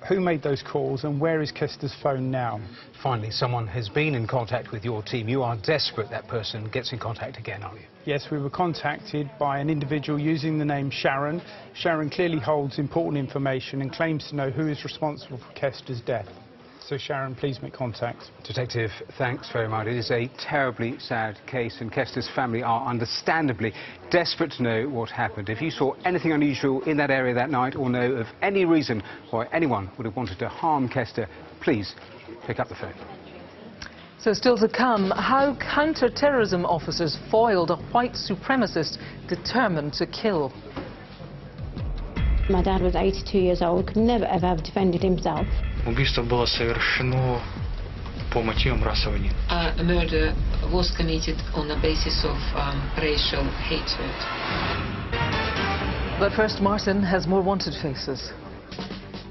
who made those calls and where is Kester's phone now? Finally, someone has been in contact with your team. You are desperate that person gets in contact again, aren't you? Yes, we were contacted by an individual using the name Sharon. Sharon clearly holds important information and claims to know who is responsible for Kester's death. So Sharon, please make contact. Detective, thanks very much. It is a terribly sad case, and Kester's family are understandably desperate to know what happened. If you saw anything unusual in that area that night or know of any reason why anyone would have wanted to harm Kester, please pick up the phone. So still to come, how counter-terrorism officers foiled a white supremacist determined to kill. My dad was 82 years old, could never ever have defended himself. Убийство было совершено по мотивам расовой. A murder was committed on the basis of racial hatred. But first, Martin has more wanted faces.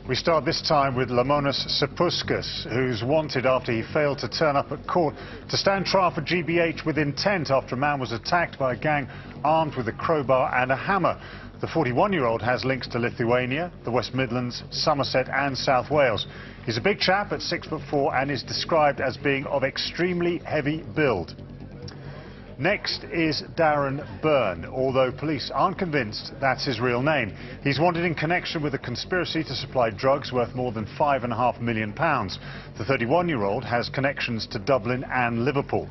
We start this time with Lamonas Sapuskas, who's wanted after he failed to turn up at court to stand trial for GBH with intent after a man was attacked by a gang armed with a crowbar and a hammer. The 41-year-old has links to Lithuania, the West Midlands, Somerset and South Wales. He's a big chap at 6'4" and is described as being of extremely heavy build. Next is Darren Byrne, although police aren't convinced that's his real name. He's wanted in connection with a conspiracy to supply drugs worth more than £5.5 million. The 31-year-old has connections to Dublin and Liverpool.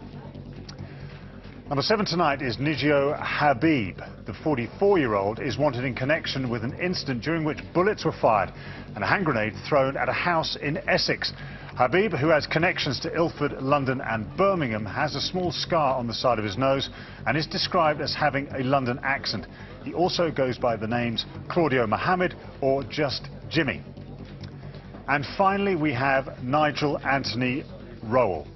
Number 7 tonight is Nijio Habib. The 44-year-old is wanted in connection with an incident during which bullets were fired and a hand grenade thrown at a house in Essex. Habib, who has connections to Ilford, London and Birmingham, has a small scar on the side of his nose and is described as having a London accent. He also goes by the names Claudio Mohammed or just Jimmy. And finally we have Nigel Anthony Rowell.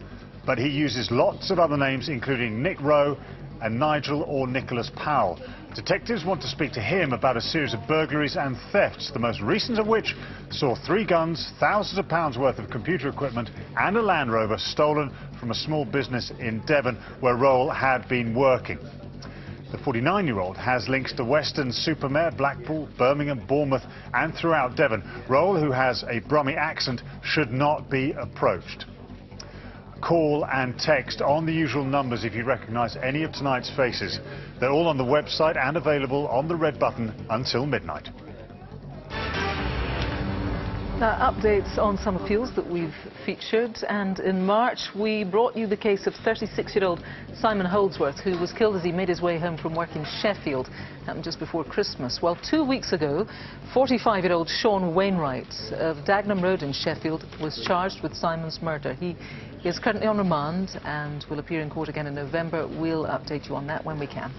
But he uses lots of other names, including Nick Rowe and Nigel or Nicholas Powell. Detectives want to speak to him about a series of burglaries and thefts, the most recent of which saw 3 guns, thousands of pounds worth of computer equipment and a Land Rover stolen from a small business in Devon where Rowell had been working. The 49-year-old has links to Weston-super-Mare, Blackpool, Birmingham, Bournemouth and throughout Devon. Rowell, who has a Brummie accent, should not be approached. Call and text on the usual numbers if you recognise any of tonight's faces. They're all on the website and available on the red button until midnight. Now, updates on some appeals that we've featured, and in March we brought you the case of 36-year-old Simon Holdsworth, who was killed as he made his way home from work in Sheffield. Happened just before Christmas. Well, 2 weeks ago, 45-year-old Sean Wainwright of Dagenham Road in Sheffield was charged with Simon's murder. He is currently on remand and will appear in court again in November. We'll update you on that when we can.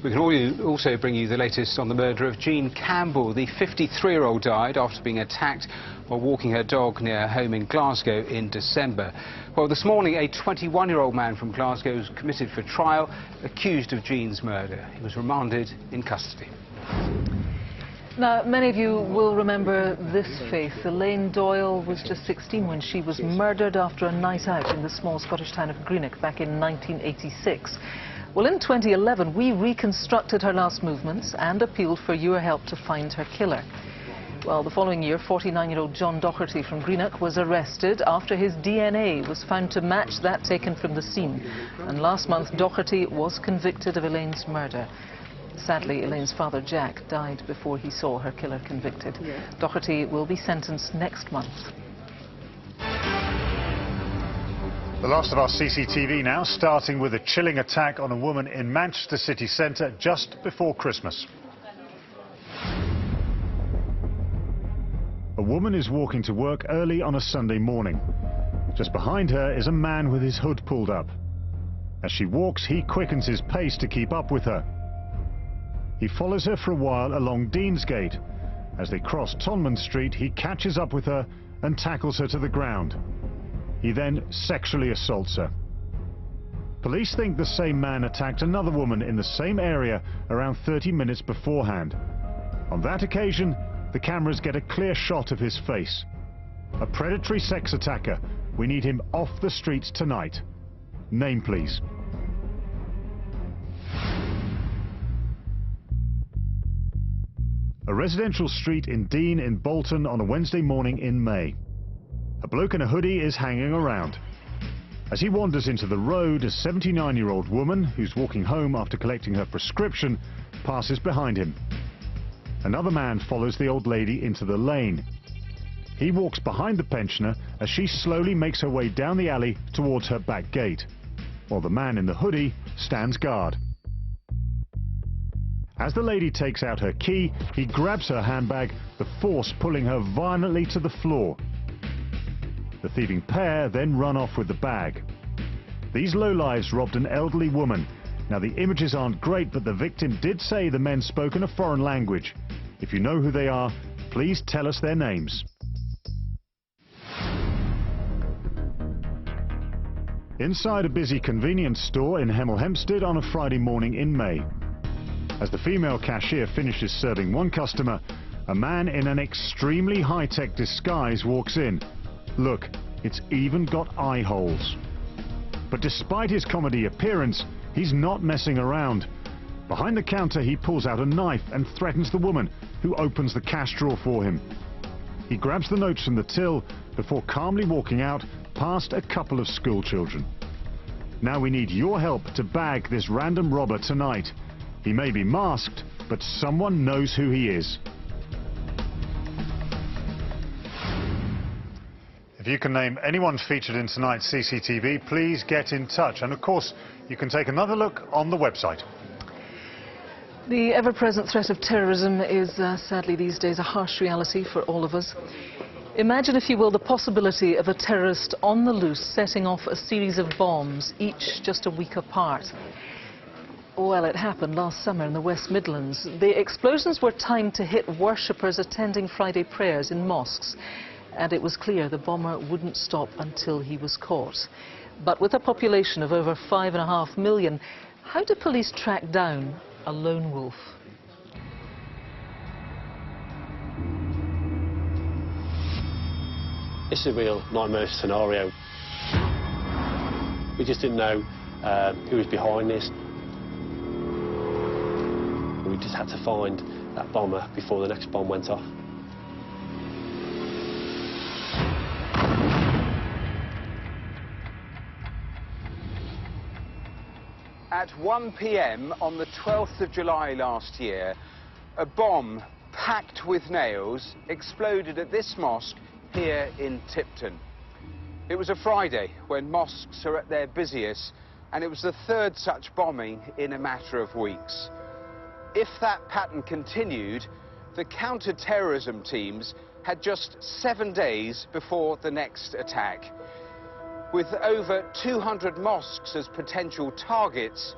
We can also bring you the latest on the murder of Jean Campbell. The 53-year-old died after being attacked while walking her dog near her home in Glasgow in December. Well, this morning, a 21-year-old man from Glasgow was committed for trial, accused of Jean's murder. He was remanded in custody. Now, many of you will remember this face. Elaine Doyle was just 16 when she was murdered after a night out in the small Scottish town of Greenock back in 1986. Well, in 2011, we reconstructed her last movements and appealed for your help to find her killer. Well, the following year, 49-year-old John Doherty from Greenock was arrested after his DNA was found to match that taken from the scene. And last month, Doherty was convicted of Elaine's murder. Sadly, Elaine's father, Jack, died before he saw her killer convicted. Doherty will be sentenced next month. The last of our CCTV now, starting with a chilling attack on a woman in Manchester city centre just before Christmas. A woman is walking to work early on a Sunday morning. Just behind her is a man with his hood pulled up. As she walks, he quickens his pace to keep up with her. He follows her for a while along Deansgate. As they cross Tonman Street, he catches up with her and tackles her to the ground. He then sexually assaults her. Police think the same man attacked another woman in the same area around 30 minutes beforehand. On that occasion, the cameras get a clear shot of his face. A predatory sex attacker. We need him off the streets tonight. Name, please. A residential street in Dean in Bolton on a Wednesday morning in May. A bloke in a hoodie is hanging around. As he wanders into the road, a 79-year-old woman who's walking home after collecting her prescription passes behind him. Another man follows the old lady into the lane. He walks behind the pensioner as she slowly makes her way down the alley towards her back gate, while the man in the hoodie stands guard. As the lady takes out her key, he grabs her handbag, the force pulling her violently to the floor. The thieving pair then run off with the bag. These lowlives robbed an elderly woman. Now, the images aren't great, but the victim did say the men spoke in a foreign language. If you know who they are, please tell us their names. Inside a busy convenience store in Hemel Hempstead on a Friday morning in May. As the female cashier finishes serving one customer, a man in an extremely high-tech disguise walks in. Look, it's even got eye holes. But despite his comedy appearance, he's not messing around. Behind the counter, he pulls out a knife and threatens the woman, who opens the cash drawer for him. He grabs the notes from the till before calmly walking out past a couple of school children. Now we need your help to bag this random robber tonight. He may be masked, but someone knows who he is. If you can name anyone featured in tonight's CCTV, please get in touch. And of course, you can take another look on the website. The ever-present threat of terrorism is, sadly these days, a harsh reality for all of us. Imagine, if you will, the possibility of a terrorist on the loose setting off a series of bombs, each just a week apart. Well, it happened last summer in the West Midlands. The explosions were timed to hit worshippers attending Friday prayers in mosques. And it was clear the bomber wouldn't stop until he was caught. But with a population of over 5.5 million, how do police track down a lone wolf? It's a real nightmare scenario. We just didn't know who was behind this. We just had to find that bomber before the next bomb went off. At 1 p.m. on the 12th of July last year, a bomb packed with nails exploded at this mosque here in Tipton. It was a Friday when mosques are at their busiest, and it was the third such bombing in a matter of weeks. If that pattern continued, the counter-terrorism teams had just 7 days before the next attack. With over 200 mosques as potential targets,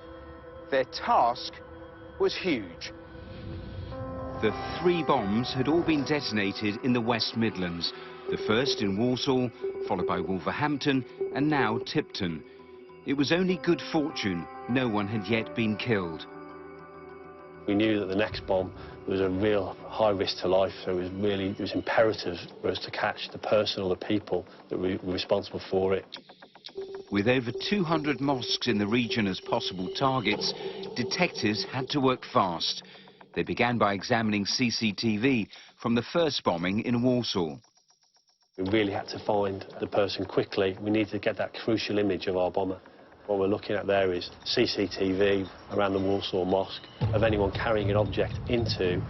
their task was huge. The 3 bombs had all been detonated in the West Midlands. The first in Walsall, followed by Wolverhampton, and now Tipton. It was only good fortune no one had yet been killed. We knew that the next bomb was a real high risk to life, so it was imperative for us to catch the person or the people that were responsible for it. With over 200 mosques in the region as possible targets, detectives had to work fast. They began by examining CCTV from the first bombing in Walsall. We really had to find the person quickly. We needed to get that crucial image of our bomber. What we're looking at there is CCTV around the Walsall Mosque of anyone carrying an object into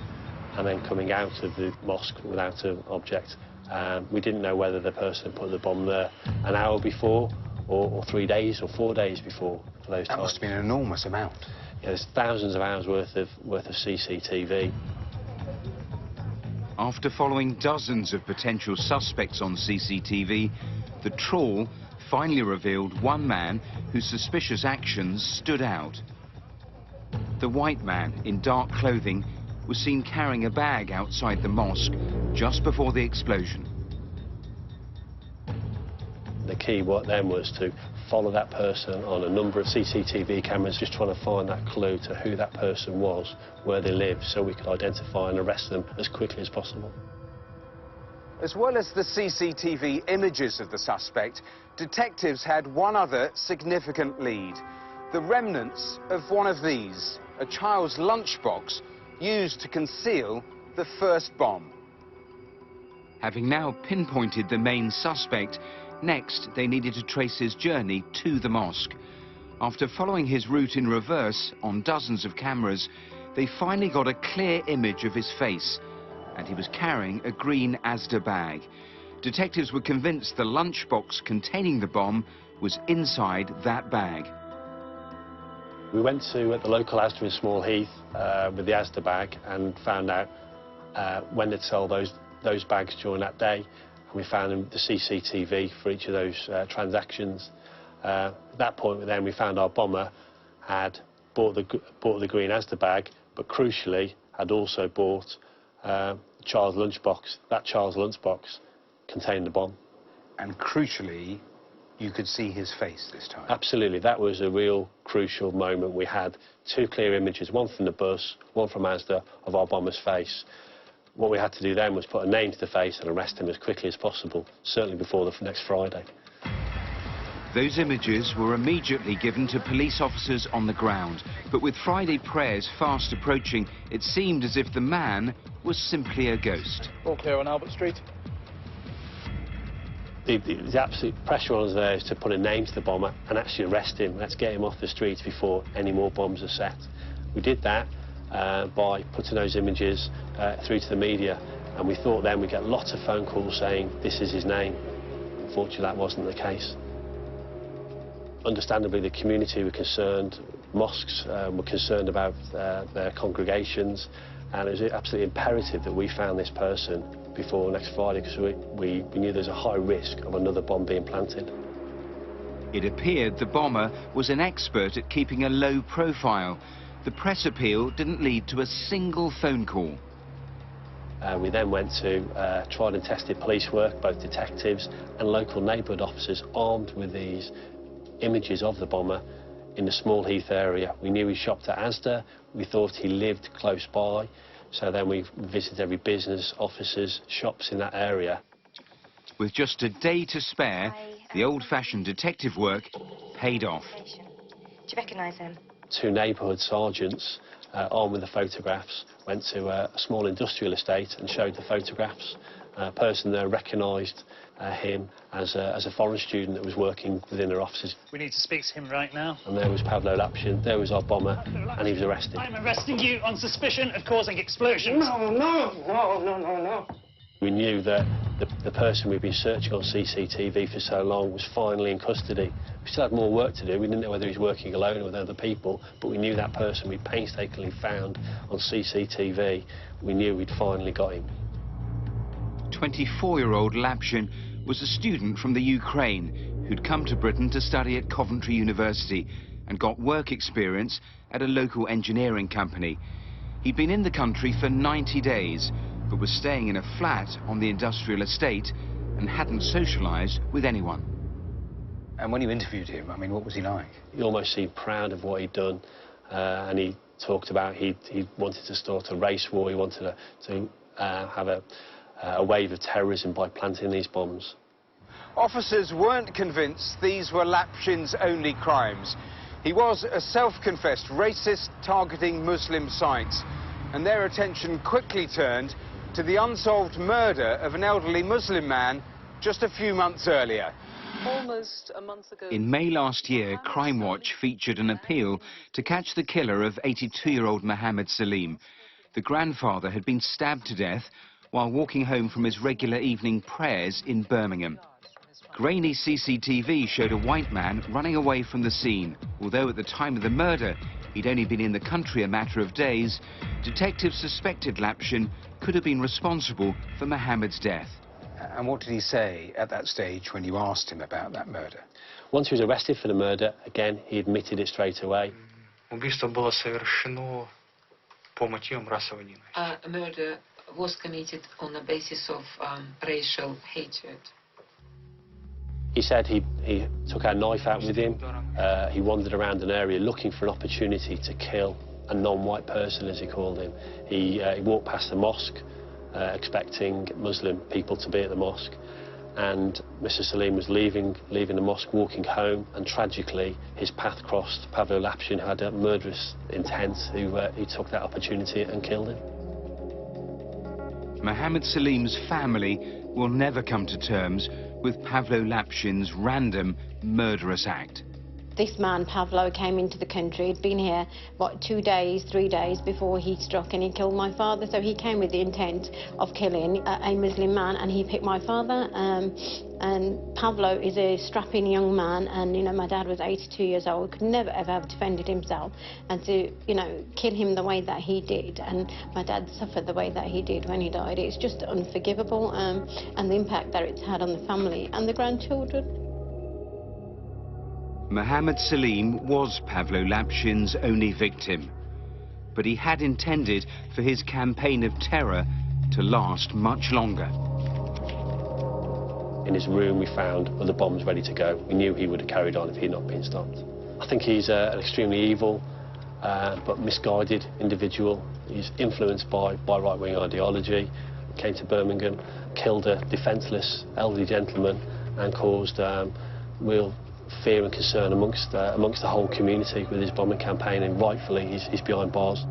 and then coming out of the mosque without an object. We didn't know whether the person put the bomb there an hour before or 3 days or 4 days before for those times. That must have been an enormous amount. Yeah, there's thousands of hours worth of CCTV. After following dozens of potential suspects on CCTV, the trawl finally revealed one man whose suspicious actions stood out. The white man in dark clothing was seen carrying a bag outside the mosque just before the explosion. The key then was to follow that person on a number of CCTV cameras, just trying to find that clue to who that person was, where they lived, so we could identify and arrest them as quickly as possible. As well as the CCTV images of the suspect, detectives had one other significant lead. The remnants of one of these, a child's lunchbox used to conceal the first bomb. Having now pinpointed the main suspect, next they needed to trace his journey to the mosque. After following his route in reverse on dozens of cameras, they finally got a clear image of his face, and he was carrying a green Asda bag. detectives were convinced the lunchbox containing the bomb was inside that bag. We went to the local Asda in Small Heath with the Asda bag and found out when they'd sold those bags during that day, and we found the CCTV for each of those transactions. At that point then we found our bomber had bought the green Asda bag, but crucially had also bought child's lunchbox. That child's lunchbox contained the bomb. And crucially, you could see his face this time. Absolutely, that was a real crucial moment. We had two clear images, one from the bus, one from Asda, of our bomber's face. What we had to do then was put a name to the face and arrest him as quickly as possible, certainly before the next Friday. Those images were immediately given to police officers on the ground, but with Friday prayers fast approaching, it seemed as if the man was simply a ghost. All clear on Albert Street. The absolute pressure on us there is to put a name to the bomber and actually arrest him. Let's get him off the streets before any more bombs are set. We did that by putting those images through to the media, and we thought then we'd get lots of phone calls saying this is his name. Unfortunately, that wasn't the case. Understandably, the community were concerned, mosques were concerned about their congregations, and it was absolutely imperative that we found this person before next Friday, because we knew there's a high risk of another bomb being planted. It appeared the bomber was an expert at keeping a low profile. The press appeal didn't lead to a single phone call. We then went to tried and tested police work, both detectives and local neighbourhood officers armed with these images of the bomber in the Small Heath area. We knew he shopped at Asda, we thought he lived close by, so then we visited every business, offices, shops in that area. With just a day to spare, the old-fashioned detective work paid off. Do you recognise him? Two neighbourhood sergeants, armed with the photographs, went to a small industrial estate and showed the photographs. A person there recognised him as a foreign student that was working within their offices. We need to speak to him right now. And there was Pavlo Lapshin, there was our bomber, and he was arrested. I'm arresting you on suspicion of causing explosions. No. We knew that the person we'd been searching on CCTV for so long was finally in custody. We still had more work to do. We didn't know whether he was working alone or with other people, but we knew that person we'd painstakingly found on CCTV. We knew we'd finally got him. 24-year-old Lapshin was a student from the Ukraine who'd come to Britain to study at Coventry University and got work experience at a local engineering company. He'd been in the country for 90 days, but was staying in a flat on the industrial estate and hadn't socialised with anyone. And when you interviewed him, I mean, what was he like? He almost seemed proud of what he'd done, and he talked about he wanted to start a race war. He wanted to have a wave of terrorism by planting these bombs. Officers weren't convinced these were Lapshin's only crimes. He was a self-confessed racist targeting Muslim sites, and their attention quickly turned to the unsolved murder of an elderly Muslim man just a few months earlier. Almost a month ago. In May last year, Crimewatch featured an appeal to catch the killer of 82-year-old Mohammed Salim. The grandfather had been stabbed to death while walking home from his regular evening prayers in Birmingham. Grainy CCTV showed a white man running away from the scene. Although at the time of the murder he'd only been in the country a matter of days, detectives suspected Lapshin could have been responsible for Mohammed's death. And what did he say at that stage when you asked him about that murder? Once he was arrested for the murder, again, he admitted it straight away. Убийство было совершено по мотивам расовой ненависти. Murder was committed on the basis of racial hatred. He said he took a knife out with him. He wandered around an area looking for an opportunity to kill a non-white person, as he called him. He walked past the mosque, expecting Muslim people to be at the mosque. And Mr. Salim was leaving the mosque, walking home, and tragically his path crossed Pavlo Lapshin, who had a murderous intent, who took that opportunity and killed him. Mohammed Salim's family will never come to terms with Pavlo Lapshin's random, murderous act. This man, Pavlo, came into the country. He'd been here, what, 2 days, 3 days before he struck and he killed my father. So he came with the intent of killing a Muslim man, and he picked my father. And Pavlo is a strapping young man, and, you know, my dad was 82 years old, could never ever have defended himself. And to, you know, kill him the way that he did, and my dad suffered the way that he did when he died, it's just unforgivable, and the impact that it's had on the family and the grandchildren. Mohammed Salim was Pavlo Lapshin's only victim, but he had intended for his campaign of terror to last much longer. In his room we found other bombs ready to go. We knew he would have carried on if he had not been stopped. I think he's an extremely evil but misguided individual. He's influenced by right-wing ideology. Came to Birmingham, killed a defenceless elderly gentleman and caused real fear and concern amongst the whole community with his bombing campaign, and rightfully he's behind bars.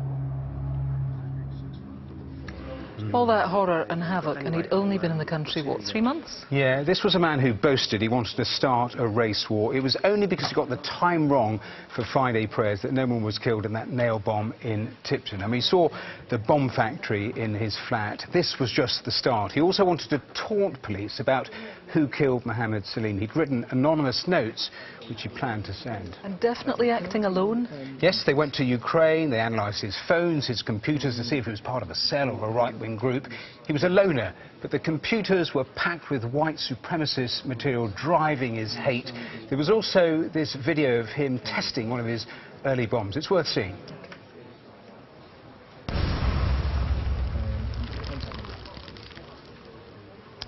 All that horror and havoc, and he'd only been in the country, what, 3 months? Yeah, this was a man who boasted he wanted to start a race war. It was only because he got the time wrong for Friday prayers that no one was killed in that nail bomb in Tipton. I mean, he saw the bomb factory in his flat. This was just the start. He also wanted to taunt police about who killed Mohammed Salim. He'd written anonymous notes which he planned to send. And definitely acting alone? Yes, they went to Ukraine, they analysed his phones, his computers to see if he was part of a cell or a right-wing group. He was a loner, but the computers were packed with white supremacist material driving his hate. There was also this video of him testing one of his early bombs. It's worth seeing.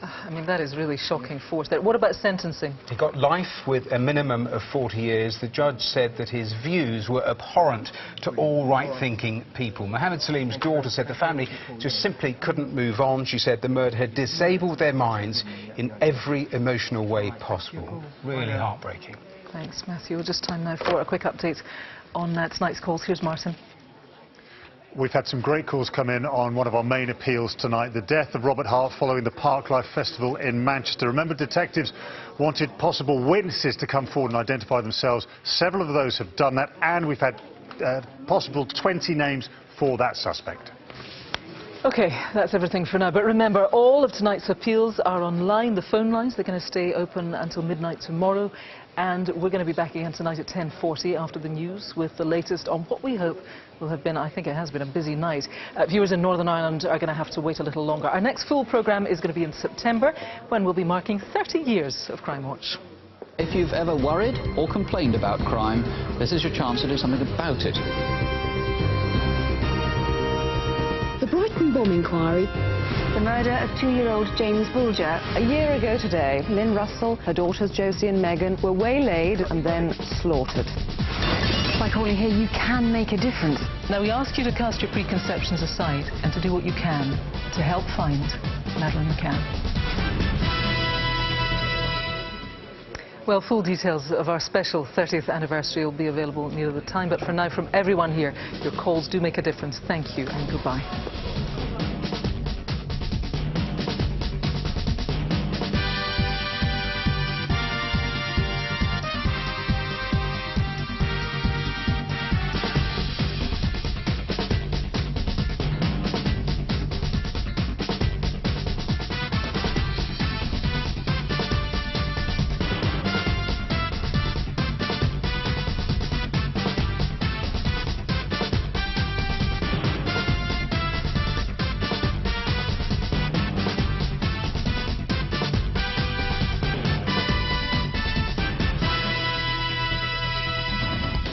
I mean, that is really shocking force there. What about sentencing? He got life with a minimum of 40 years. The judge said that his views were abhorrent to all right-thinking people. Mohammed Salim's daughter said the family just simply couldn't move on. She said the murder had disabled their minds in every emotional way possible. Really heartbreaking. Thanks, Matthew. Just time now for a quick update on tonight's calls. Here's Martin. We've had some great calls come in on one of our main appeals tonight, the death of Robert Hart following the Parklife Festival in Manchester. Remember, detectives wanted possible witnesses to come forward and identify themselves. Several of those have done that, and we've had possible 20 names for that suspect. OK, that's everything for now. But remember, all of tonight's appeals are online. The phone lines, they're going to stay open until midnight tomorrow. And we're going to be back again tonight at 10:40 after the news with the latest on what we hope will have been, I think it has been, a busy night. Viewers in Northern Ireland are going to have to wait a little longer. Our next full programme is going to be in September, when we'll be marking 30 years of Crimewatch. If you've ever worried or complained about crime, this is your chance to do something about it. The Brighton bomb inquiry. The murder of 2-year-old James Bulger. A year ago today, Lynn Russell, her daughters Josie and Megan were waylaid and then slaughtered. By calling here, you can make a difference. Now, we ask you to cast your preconceptions aside and to do what you can to help find Madeleine McCann. Well, full details of our special 30th anniversary will be available near the time. But for now, from everyone here, your calls do make a difference. Thank you and goodbye.